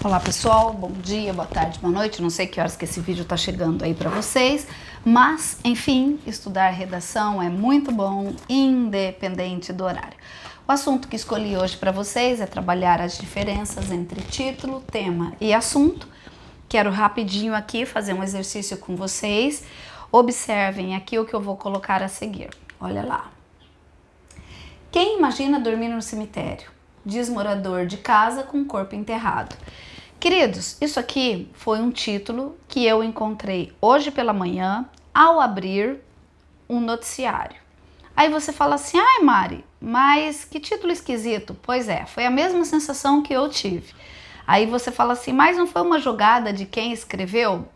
Olá pessoal, bom dia, boa tarde, boa noite, não sei que horas que esse vídeo tá chegando aí para vocês, mas enfim, estudar redação é muito bom, independente do horário. O assunto que escolhi hoje para vocês é trabalhar as diferenças entre título, tema e assunto. Quero rapidinho aqui fazer um exercício com vocês, observem aqui o que eu vou colocar a seguir, olha lá. Quem imagina dormir no cemitério? Diz morador de casa com corpo enterrado. Queridos, isso aqui foi um título que eu encontrei hoje pela manhã ao abrir um noticiário. Aí você fala assim, ai Mari, mas que título esquisito. Pois é, foi a mesma sensação que eu tive. Aí você fala assim, mas não foi uma jogada de quem escreveu?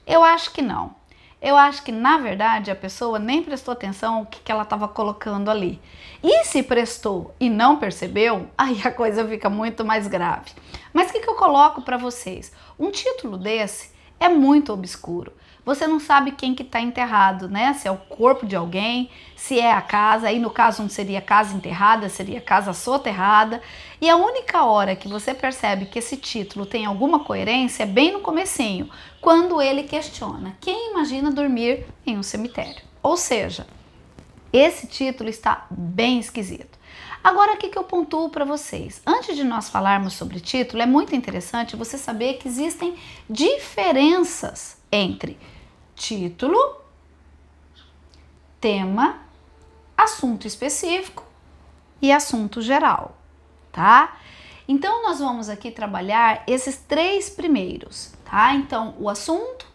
Eu acho que não. Eu acho que, na verdade, a pessoa nem prestou atenção ao que ela estava colocando ali. E se prestou e não percebeu, aí a coisa fica muito mais grave. Mas o que eu coloco para vocês? Um título desse é muito obscuro. Você não sabe quem que está enterrado, né? Se é o corpo de alguém, se é a casa. Aí, no caso, não seria casa enterrada, seria casa soterrada. E a única hora que você percebe que esse título tem alguma coerência é bem no comecinho, quando ele questiona: quem imagina dormir em um cemitério? Ou seja, esse título está bem esquisito. Agora, o que eu pontuo para vocês? Antes de nós falarmos sobre título, é muito interessante você saber que existem diferenças entre título, tema, assunto específico e assunto geral, tá? Então, nós vamos aqui trabalhar esses três primeiros, tá? Então, o assunto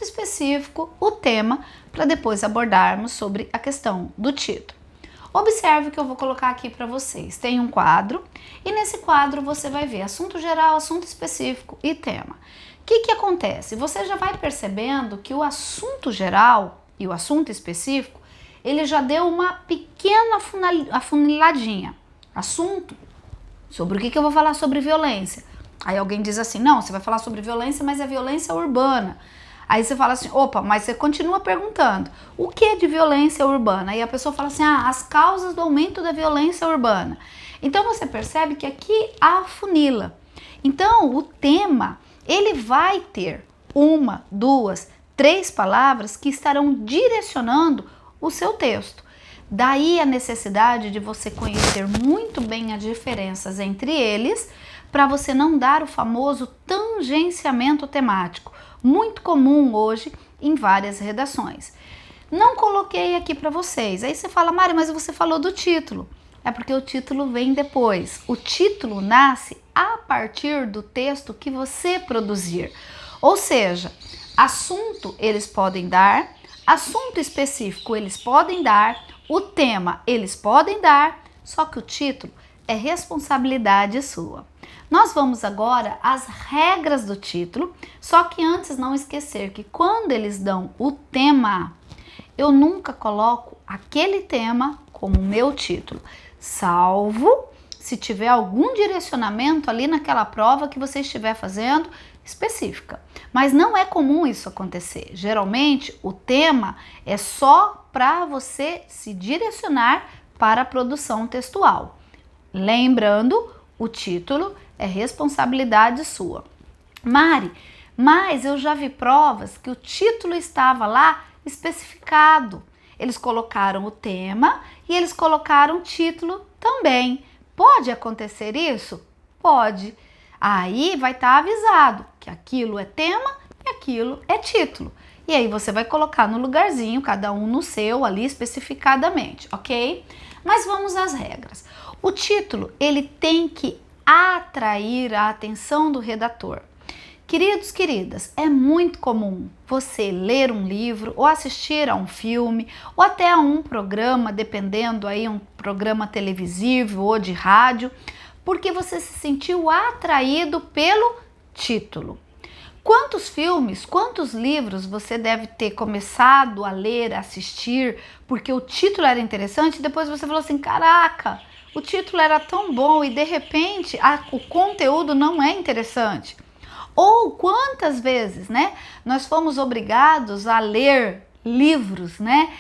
específico, o tema, para depois abordarmos sobre a questão do título. Observe o que eu vou colocar aqui para vocês. Tem um quadro e nesse quadro você vai ver assunto geral, assunto específico e tema. O que acontece? Você já vai percebendo que o assunto geral e o assunto específico, ele já deu uma pequena afuniladinha. Assunto, sobre o que eu vou falar sobre violência. Aí alguém diz assim, não, você vai falar sobre violência, mas é violência urbana. Aí você fala assim, opa, mas você continua perguntando, o que é de violência urbana? Aí a pessoa fala assim, as causas do aumento da violência urbana. Então você percebe que aqui afunila. Então o tema, ele vai ter uma, duas, três palavras que estarão direcionando o seu texto. Daí a necessidade de você conhecer muito bem as diferenças entre eles, para você não dar o famoso tangenciamento temático, muito comum hoje em várias redações. Não coloquei aqui para vocês. Aí você fala, Mari, mas você falou do título. É porque o título vem depois. O título nasce a partir do texto que você produzir. Ou seja, assunto eles podem dar, assunto específico eles podem dar, o tema eles podem dar, só que o título é responsabilidade sua. Nós vamos agora às regras do título, só que antes não esquecer que quando eles dão o tema, eu nunca coloco aquele tema como meu título, salvo se tiver algum direcionamento ali naquela prova que você estiver fazendo específica. Mas não é comum isso acontecer. Geralmente o tema é só para você se direcionar para a produção textual. Lembrando, o título é responsabilidade sua. Mari, mas eu já vi provas que o título estava lá especificado. Eles colocaram o tema e eles colocaram o título também. Pode acontecer isso? Pode. Aí vai estar avisado que aquilo é tema e aquilo é título. E aí você vai colocar no lugarzinho, cada um no seu ali especificadamente, ok? Mas vamos às regras. O título, ele tem que atrair a atenção do redator. Queridos, queridas, é muito comum você ler um livro ou assistir a um filme ou até a um programa, dependendo aí, um programa televisivo ou de rádio, porque você se sentiu atraído pelo título. Quantos filmes, quantos livros você deve ter começado a ler, a assistir, porque o título era interessante e depois você falou assim, caraca, o título era tão bom e de repente o conteúdo não é interessante. Ou quantas vezes, né, nós fomos obrigados a ler livros, né,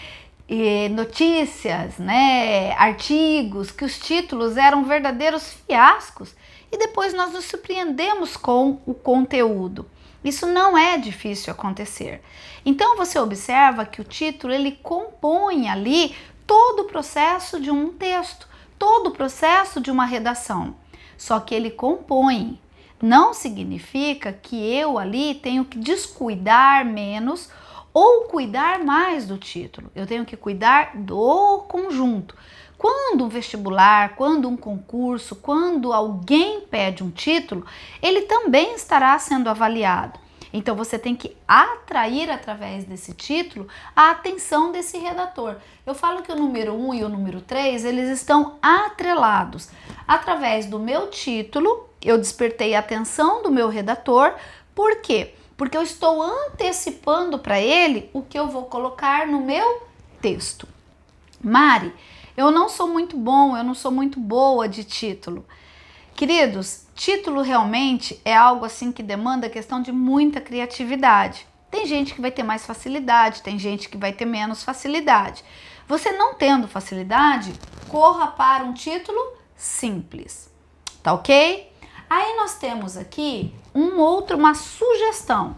notícias, né, artigos, que os títulos eram verdadeiros fiascos. e depois nós nos surpreendemos com o conteúdo. Isso não é difícil acontecer. Então você observa que o título ele compõe ali todo o processo de um texto, todo o processo de uma redação. Só que ele compõe. Não significa que eu ali tenho que descuidar menos ou cuidar mais do título. Eu tenho que cuidar do conjunto. Quando um vestibular, quando um concurso, quando alguém pede um título, ele também estará sendo avaliado. Então você tem que atrair através desse título a atenção desse redator. Eu falo que o número 1 e o número 3, eles estão atrelados. Através do meu título, eu despertei a atenção do meu redator. Por quê? Porque eu estou antecipando para ele o que eu vou colocar no meu texto. Mari, eu não sou muito bom, eu não sou muito boa de título. Queridos, título realmente é algo assim que demanda questão de muita criatividade. Tem gente que vai ter mais facilidade, tem gente que vai ter menos facilidade. Você não tendo facilidade, corra para um título simples, tá ok? Aí nós temos aqui uma sugestão.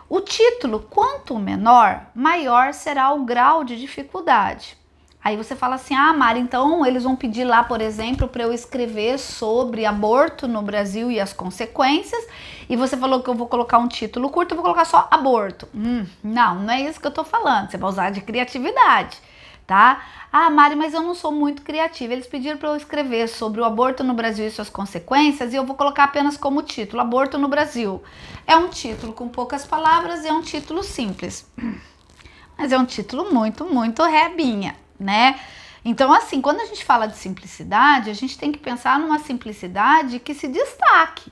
O título, quanto menor, maior será o grau de dificuldade. Aí você fala assim, ah, Mari, então eles vão pedir lá, por exemplo, para eu escrever sobre aborto no Brasil e as consequências, e você falou que eu vou colocar um título curto, eu vou colocar só aborto. Não é isso que eu tô falando, você vai usar de criatividade, tá? Ah, Mari, mas eu não sou muito criativa, eles pediram para eu escrever sobre o aborto no Brasil e suas consequências, e eu vou colocar apenas como título, aborto no Brasil. É um título com poucas palavras e é um título simples, mas é um título muito rebinha, né? Então, assim, quando a gente fala de simplicidade, a gente tem que pensar numa simplicidade que se destaque,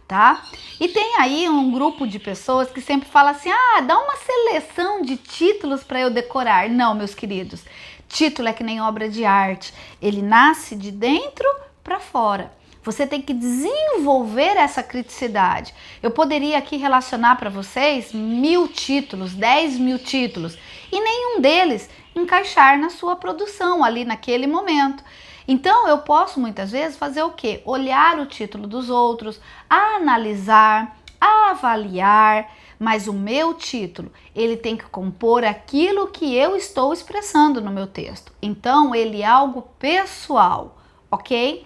tá? E tem aí um grupo de pessoas que sempre fala assim, ah, dá uma seleção de títulos para eu decorar. Não, meus queridos, título é que nem obra de arte, ele nasce de dentro para fora. Você tem que desenvolver essa criticidade. Eu poderia aqui relacionar para vocês 1000 títulos, 10.000 títulos, e nenhum deles encaixar na sua produção ali naquele momento. Então eu posso muitas vezes fazer o quê? Olhar o título dos outros, analisar, avaliar, mas o meu título, ele tem que compor aquilo que eu estou expressando no meu texto. Então ele é algo pessoal, ok?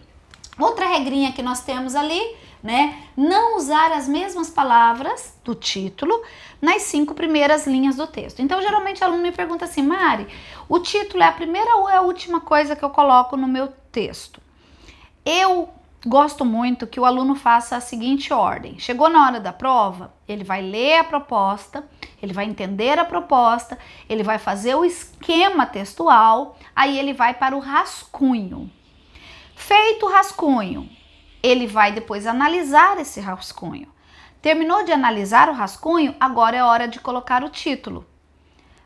Outra regrinha que nós temos ali, né? Não usar as mesmas palavras do título nas 5 primeiras linhas do texto. Então, geralmente, o aluno me pergunta assim, Mari, o título é a primeira ou é a última coisa que eu coloco no meu texto? Eu gosto muito que o aluno faça a seguinte ordem. Chegou na hora da prova, ele vai ler a proposta, ele vai entender a proposta, ele vai fazer o esquema textual, aí ele vai para o rascunho. Feito o rascunho, ele vai depois analisar esse rascunho. Terminou de analisar o rascunho, agora é hora de colocar o título.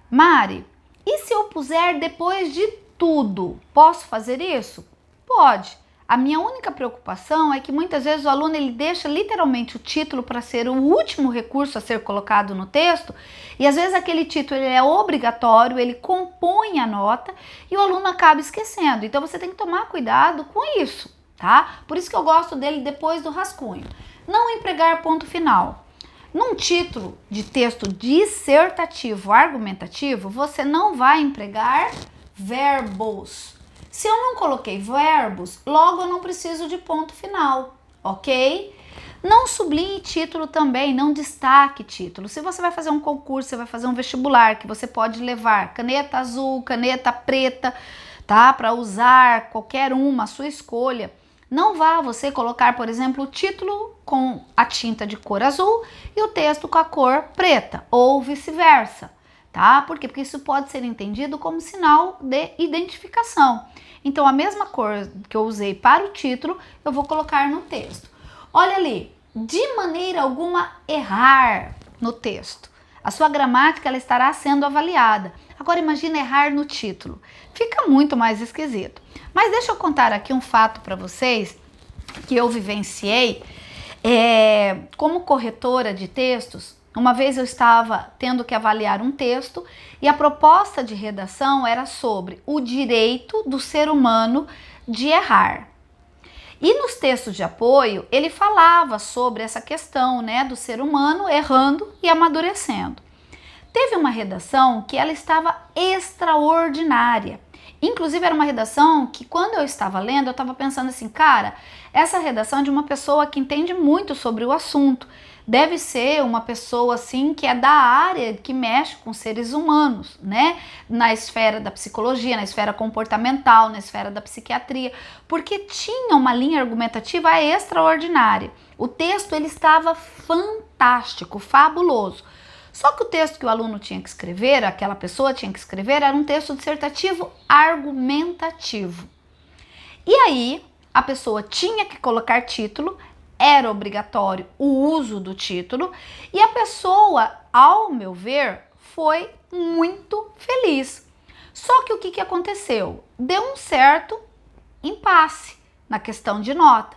Mari, e se eu puser depois de tudo, posso fazer isso? Pode. A minha única preocupação é que muitas vezes o aluno ele deixa literalmente o título para ser o último recurso a ser colocado no texto, e às vezes aquele título ele é obrigatório, ele compõe a nota e o aluno acaba esquecendo. Então você tem que tomar cuidado com isso, tá? Por isso que eu gosto dele depois do rascunho. Não empregar ponto final. Num título de texto dissertativo, argumentativo, você não vai empregar verbos. Se eu não coloquei verbos, logo eu não preciso de ponto final, ok? Não sublinhe título também, não destaque título. Se você vai fazer um concurso, você vai fazer um vestibular, que você pode levar caneta azul, caneta preta, tá? Para usar qualquer uma, a sua escolha. Não vá você colocar, por exemplo, o título com a tinta de cor azul e o texto com a cor preta, ou vice-versa, tá? Por quê? Porque isso pode ser entendido como sinal de identificação. Então, a mesma cor que eu usei para o título, eu vou colocar no texto. Olha ali, de maneira alguma errar no texto. A sua gramática ela estará sendo avaliada. Agora, imagina errar no título. Fica muito mais esquisito. Mas deixa eu contar aqui um fato para vocês que eu vivenciei como corretora de textos. Uma vez eu estava tendo que avaliar um texto e a proposta de redação era sobre o direito do ser humano de errar. E nos textos de apoio, ele falava sobre essa questão, né, do ser humano errando e amadurecendo. Teve uma redação que ela estava extraordinária. Inclusive era uma redação que quando eu estava lendo, eu estava pensando assim, cara, essa redação é de uma pessoa que entende muito sobre o assunto. Deve ser uma pessoa assim que é da área que mexe com seres humanos, né? Na esfera da psicologia, na esfera comportamental, na esfera da psiquiatria, porque tinha uma linha argumentativa extraordinária. O texto ele estava fantástico, fabuloso. Só que o texto que o aluno tinha que escrever, aquela pessoa tinha que escrever, era um texto dissertativo argumentativo. E aí, a pessoa tinha que colocar título, era obrigatório o uso do título, e a pessoa, ao meu ver, foi muito feliz. Só que o que aconteceu? Deu um certo impasse na questão de nota,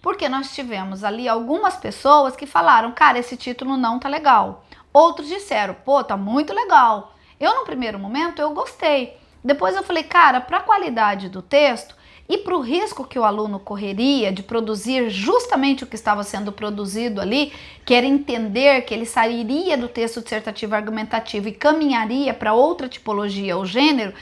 porque nós tivemos ali algumas pessoas que falaram, cara, esse título não tá legal. Outros disseram, pô, tá muito legal. Eu, no primeiro momento, eu gostei. Depois eu falei, cara, para a qualidade do texto e para o risco que o aluno correria de produzir justamente o que estava sendo produzido ali, que era entender que ele sairia do texto dissertativo argumentativo e caminharia para outra tipologia ou gênero,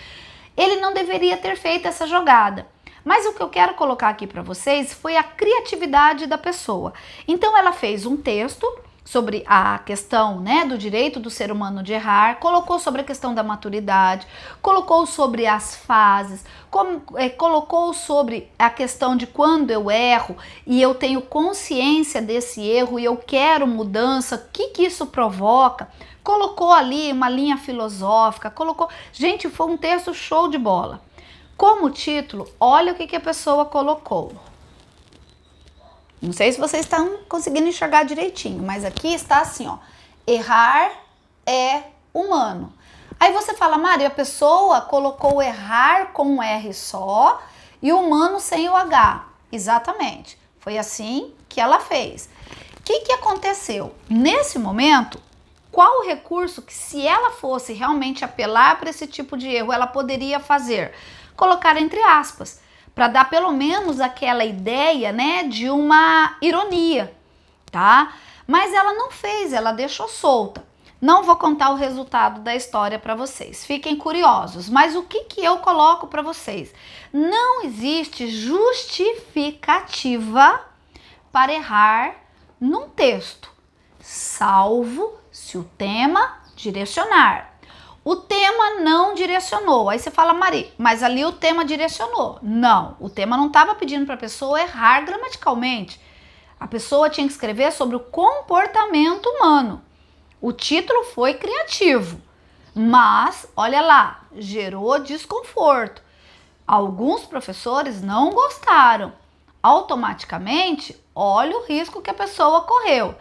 ele não deveria ter feito essa jogada. Mas o que eu quero colocar aqui para vocês foi a criatividade da pessoa. Então ela fez um texto sobre a questão, né, do direito do ser humano de errar, colocou sobre a questão da maturidade, colocou sobre as fases, colocou sobre a questão de quando eu erro e eu tenho consciência desse erro e eu quero mudança, o que isso provoca, colocou ali uma linha filosófica, colocou... Gente, foi um texto show de bola. Como título, olha o que a pessoa colocou. Não sei se vocês estão conseguindo enxergar direitinho, mas aqui está assim, ó. Errar é humano. Aí você fala, Mari, a pessoa colocou errar com um R só e humano sem o H. Exatamente. Foi assim que ela fez. O que aconteceu? Nesse momento, qual o recurso que, se ela fosse realmente apelar para esse tipo de erro, ela poderia fazer? Colocar entre aspas, para dar pelo menos aquela ideia, né, de uma ironia, tá? Mas ela não fez, ela deixou solta. Não vou contar o resultado da história para vocês, fiquem curiosos. Mas o que eu coloco para vocês? Não existe justificativa para errar num texto, salvo se o tema direcionar. O tema não direcionou. Aí você fala, Mari, mas ali o tema direcionou. Não, o tema não estava pedindo para a pessoa errar gramaticalmente. A pessoa tinha que escrever sobre o comportamento humano. O título foi criativo, mas, olha lá, gerou desconforto. Alguns professores não gostaram. Automaticamente, olha o risco que a pessoa correu.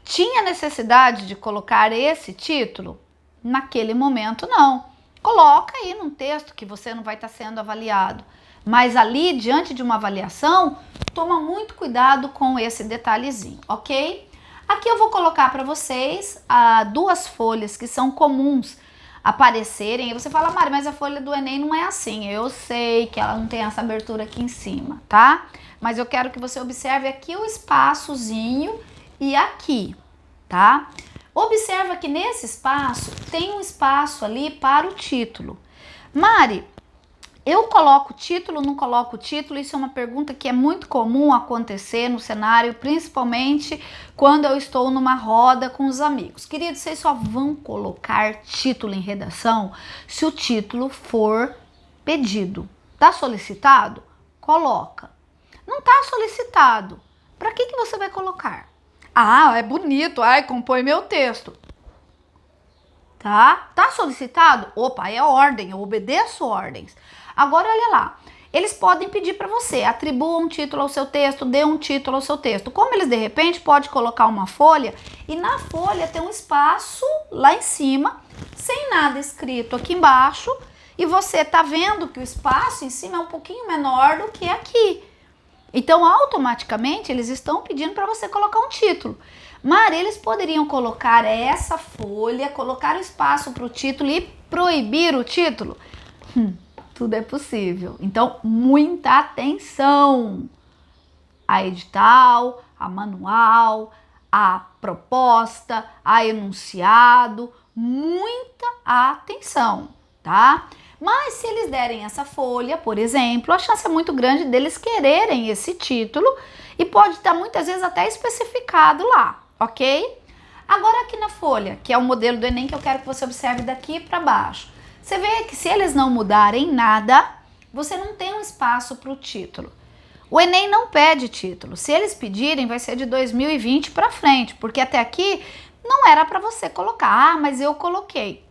Tinha necessidade de colocar esse título? Naquele momento não. Coloca aí num texto que você não vai estar sendo avaliado. Mas ali, diante de uma avaliação, toma muito cuidado com esse detalhezinho, ok? Aqui eu vou colocar para vocês duas folhas que são comuns aparecerem. E você fala, Mari, mas a folha do Enem não é assim. Eu sei que ela não tem essa abertura aqui em cima, tá? Mas eu quero que você observe aqui o espaçozinho e aqui, tá? Observa que nesse espaço tem um espaço ali para o título. Mari, eu coloco título, não coloco título? Isso é uma pergunta que é muito comum acontecer no cenário, principalmente quando eu estou numa roda com os amigos. Queridos, vocês só vão colocar título em redação se o título for pedido. Tá solicitado? Coloca. Não tá solicitado. Para que você vai colocar? Ah, é bonito, ai, compõe meu texto. Tá? Tá solicitado? Opa, é ordem, eu obedeço ordens. Agora, olha lá, eles podem pedir para você, atribua um título ao seu texto, dê um título ao seu texto. Como eles, de repente, podem colocar uma folha e na folha tem um espaço lá em cima, sem nada escrito aqui embaixo, e você tá vendo que o espaço em cima é um pouquinho menor do que aqui. Então, automaticamente, eles estão pedindo para você colocar um título. Mas eles poderiam colocar essa folha, colocar o espaço para o título e proibir o título? Tudo é possível. Então, muita atenção. a edital, a manual, a proposta, a enunciado, muita atenção, tá? Mas se eles derem essa folha, por exemplo, a chance é muito grande deles quererem esse título e pode estar muitas vezes até especificado lá, ok? Agora aqui na folha, que é o modelo do Enem que eu quero que você observe daqui para baixo, você vê que se eles não mudarem nada, você não tem um espaço para o título. O Enem não pede título. Se eles pedirem, vai ser de 2020 para frente, porque até aqui não era para você colocar. Ah, mas eu coloquei.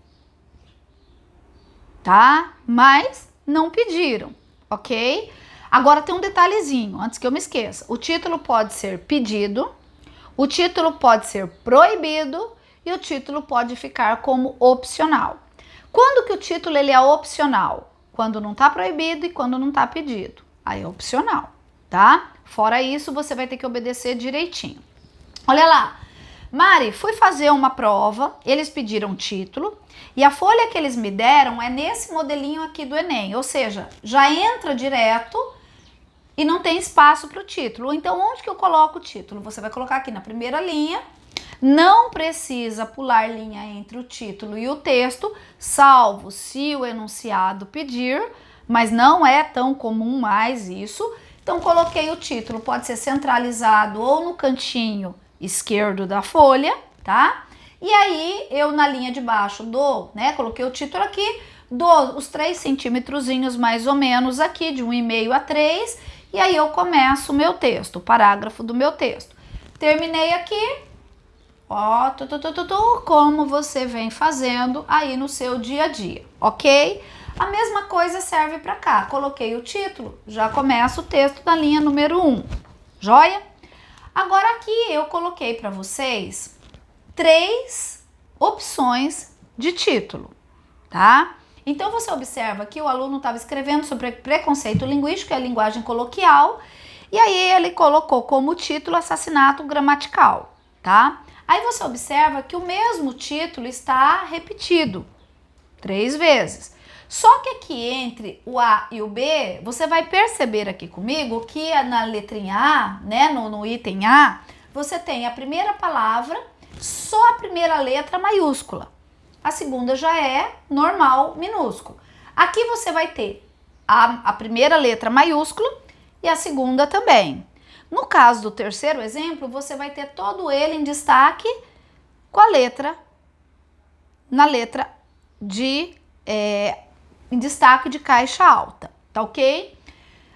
Tá? Mas não pediram, ok? Agora tem um detalhezinho, antes que eu me esqueça. O título pode ser pedido, o título pode ser proibido e o título pode ficar como opcional. Quando que o título ele é opcional? Quando não está proibido e quando não está pedido. Aí é opcional, tá? Fora isso, você vai ter que obedecer direitinho. Olha lá, Mari, fui fazer uma prova, eles pediram título e a folha que eles me deram é nesse modelinho aqui do Enem, ou seja, já entra direto e não tem espaço para o título. Então, onde que eu coloco o título? Você vai colocar aqui na primeira linha, não precisa pular linha entre o título e o texto, salvo se o enunciado pedir, mas não é tão comum mais isso. Então, coloquei o título, pode ser centralizado ou no cantinho esquerdo da folha, tá? E aí, eu na linha de baixo dou, né, coloquei o título aqui, dou os 3 centímetrozinhos mais ou menos aqui, de 1,5 a 3, e aí eu começo o meu texto, o parágrafo do meu texto. Terminei aqui, ó, como você vem fazendo aí no seu dia a dia, ok? A mesma coisa serve para cá. Coloquei o título, já começa o texto na linha número 1, joia? Agora aqui eu coloquei para vocês 3 opções de título, tá? Então você observa que o aluno estava escrevendo sobre preconceito linguístico e a linguagem coloquial, e aí ele colocou como título assassinato gramatical, tá? Aí você observa que o mesmo título está repetido 3 vezes. Só que aqui entre o A e o B, você vai perceber aqui comigo que na letrinha A, né, no item A, você tem a primeira palavra, só a primeira letra maiúscula. A segunda já é normal, minúsculo. Aqui você vai ter a primeira letra maiúscula e a segunda também. No caso do terceiro exemplo, você vai ter todo ele em destaque com a letra, na letra de, em destaque de caixa alta, tá ok?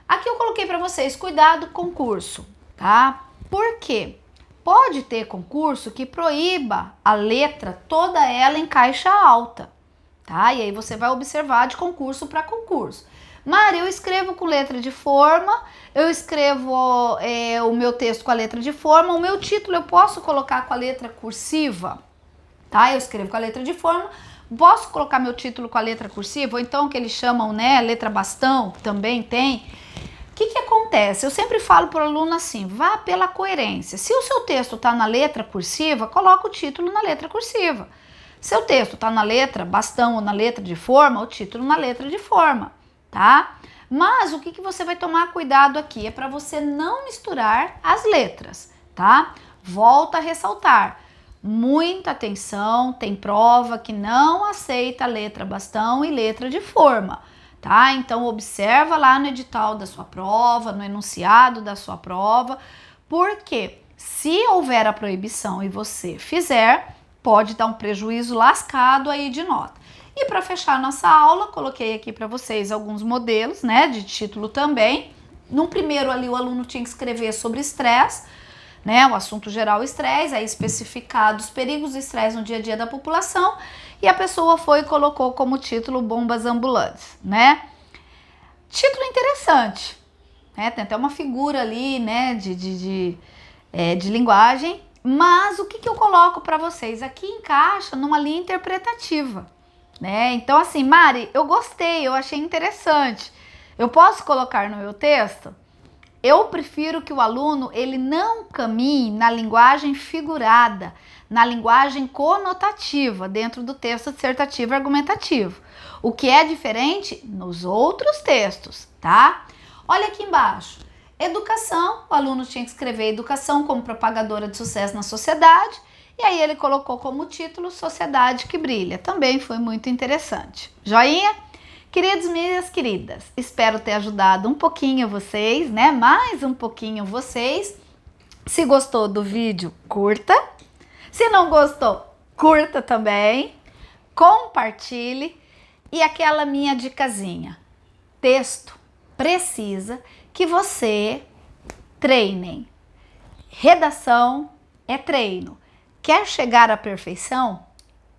Aqui eu coloquei para vocês, cuidado concurso, tá? Por quê? Pode ter concurso que proíba a letra toda ela em caixa alta, tá? E aí você vai observar de concurso para concurso. Mari, eu escrevo com letra de forma, eu escrevo o meu texto com a letra de forma, o meu título eu posso colocar com a letra cursiva, tá? Eu escrevo com a letra de forma, posso colocar meu título com a letra cursiva, ou então que eles chamam, né, letra bastão, também tem. O que acontece? Eu sempre falo para o aluno assim, vá pela coerência. Se o seu texto está na letra cursiva, coloca o título na letra cursiva. Se o texto está na letra bastão ou na letra de forma, o título na letra de forma, tá? Mas o que você vai tomar cuidado aqui é para você não misturar as letras, tá? Volto a ressaltar, muita atenção, tem prova que não aceita letra bastão e letra de forma. Tá? Então observa lá no edital da sua prova, no enunciado da sua prova, porque se houver a proibição e você fizer, pode dar um prejuízo lascado aí de nota. E para fechar nossa aula, coloquei aqui para vocês alguns modelos, né, de título também. No primeiro ali o aluno tinha que escrever sobre estresse, né, o assunto geral estresse, aí especificar os perigos do estresse no dia a dia da população, e a pessoa foi e colocou como título bombas ambulantes, né? Título interessante, né? Tem até uma figura ali, né, de linguagem, mas o que eu coloco para vocês? Aqui encaixa numa linha interpretativa, né? Então assim, Mari, eu gostei, eu achei interessante. Eu posso colocar no meu texto? Eu prefiro que o aluno ele não caminhe na linguagem figurada, na linguagem conotativa dentro do texto dissertativo e argumentativo. O que é diferente nos outros textos, tá? Olha aqui embaixo. educação, o aluno tinha que escrever educação como propagadora de sucesso na sociedade, e aí ele colocou como título Sociedade que Brilha. Também foi muito interessante. Joinha? Queridos, minhas queridas, espero ter ajudado um pouquinho vocês, né? Mais um pouquinho vocês. Se gostou do vídeo, curta. Se não gostou, curta também. Compartilhe. E aquela minha dicasinha. Texto precisa que você treinem. Redação é treino. Quer chegar à perfeição?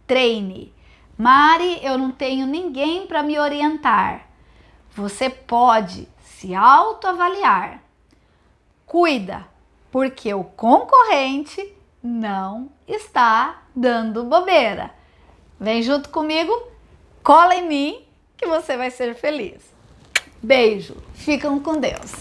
Treine. Mari, eu não tenho ninguém para me orientar. Você pode se autoavaliar. Cuida, porque o concorrente não está dando bobeira. Vem junto comigo, cola em mim que você vai ser feliz. Beijo, ficam com Deus.